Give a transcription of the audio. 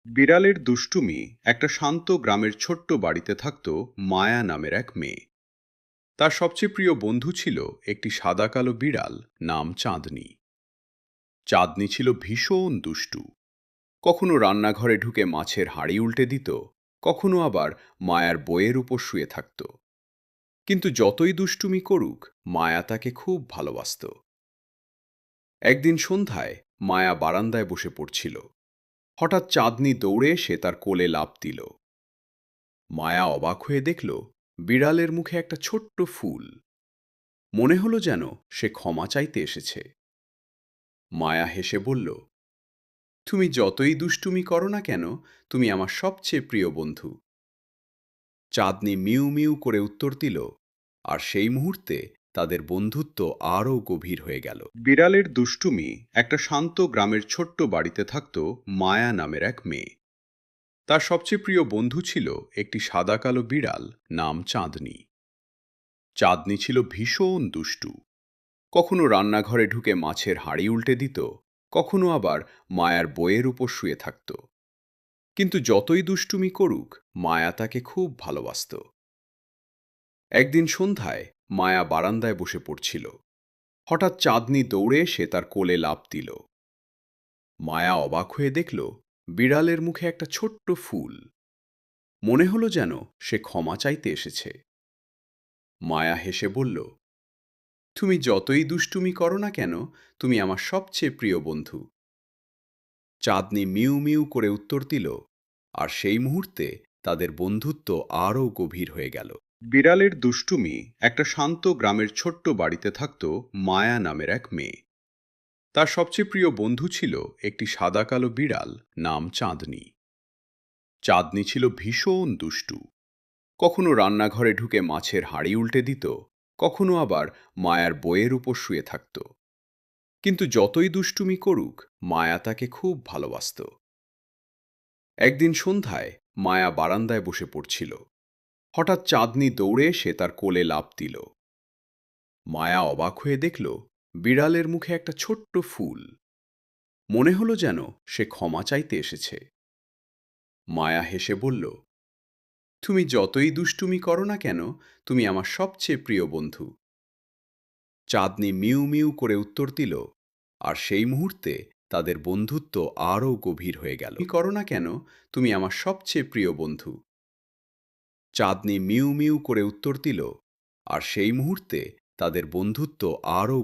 বিড়ালের দুষ্টুমি। একটা শান্ত গ্রামের ছোট্ট বাড়িতে থাকত মায়া নামের এক মেয়ে। তার সবচেয়ে প্রিয় বন্ধু ছিল একটি সাদা কালো বিড়াল, নাম চাঁদনি। চাঁদনি ছিল ভীষণ দুষ্টু। কখনো রান্নাঘরে ঢুকে মাছের হাঁড়ি উল্টে দিত, কখনো আবার মায়ার বইয়ের উপর শুয়ে থাকত। কিন্তু যতই দুষ্টুমি করুক, মায়া তাকে খুব ভালোবাসত। একদিন সন্ধ্যায় মায়া বারান্দায় বসে পড়ছিল। হঠাৎ চাঁদনি দৌড়ে এসে তার কোলে লাফ দিল। মায়া অবাক হয়ে দেখল বিড়ালের মুখে একটা ছোট্ট ফুল। মনে হলো যেন সে ক্ষমা চাইতে এসেছে। মায়া হেসে বলল, তুমি যতই দুষ্টুমি করো না কেন, তুমি আমার সবচেয়ে প্রিয় বন্ধু। চাঁদনি মিউ মিউ করে উত্তর দিল, আর সেই মুহূর্তে তাদের বন্ধুত্ব আরও গভীর হয়ে গেল। বিড়ালের দুষ্টুমি। একটা শান্ত গ্রামের ছোট্ট বাড়িতে থাকত মায়া নামের এক মেয়ে। তার সবচেয়ে প্রিয় বন্ধু ছিল একটি সাদা কালো বিড়াল, নাম চাঁদনি। চাঁদনি ছিল ভীষণ দুষ্টু। কখনো রান্নাঘরে ঢুকে মাছের হাঁড়ি উল্টে দিত, কখনো আবার মায়ার বইয়ের উপর শুয়ে থাকত। কিন্তু যতই দুষ্টুমি করুক, মায়া তাকে খুব ভালোবাসত। একদিন সন্ধ্যায় মায়া বারান্দায় বসে পড়ছিল। হঠাৎ চাঁদনি দৌড়ে এসে তার কোলে লাফ দিল। মায়া অবাক হয়ে দেখল বিড়ালের মুখে একটা ছোট্ট ফুল। মনে হলো যেন সে ক্ষমা চাইতে এসেছে। মায়া হেসে বলল, তুমি যতই দুষ্টুমি করো না কেন, তুমি আমার সবচেয়ে প্রিয় বন্ধু। চাঁদনি মিউ মিউ করে উত্তর দিল, আর সেই মুহূর্তে তাদের বন্ধুত্ব আরও গভীর হয়ে গেল। বিড়ালের দুষ্টুমি। একটা শান্ত গ্রামের ছোট্ট বাড়িতে থাকত মায়া নামের এক মেয়ে। তার সবচেয়ে প্রিয় বন্ধু ছিল একটি সাদা কালো বিড়াল, নাম চাঁদনি। চাঁদনি ছিল ভীষণ দুষ্টু। কখনো রান্নাঘরে ঢুকে মাছের হাঁড়ি উল্টে দিত, কখনো আবার মায়ার বইয়ের উপর শুয়ে থাকত। কিন্তু যতই দুষ্টুমি করুক, মায়া তাকে খুব ভালোবাসত। একদিন সন্ধ্যায় মায়া বারান্দায় বসে পড়ছিল। হঠাৎ চাঁদনি দৌড়ে এসে তার কোলে লাফ দিল। মায়া অবাক হয়ে দেখল বিড়ালের মুখে একটা ছোট্ট ফুল। মনে হলো যেন সে ক্ষমা চাইতে এসেছে। মায়া হেসে বলল, তুমি যতই দুষ্টুমি করো না কেন, তুমি আমার সবচেয়ে প্রিয় বন্ধু। চাঁদনি মিউ মিউ করে উত্তর দিল, আর সেই মুহূর্তে তাদের বন্ধুত্ব আরও গভীর হয়ে গেল। তুমি করো না কেন, তুমি আমার সবচেয়ে প্রিয় বন্ধু। চাঁদনি মিউ মিউ করে উত্তর দিল, আর সেই মুহূর্তে তাদের বন্ধুত্ব আরও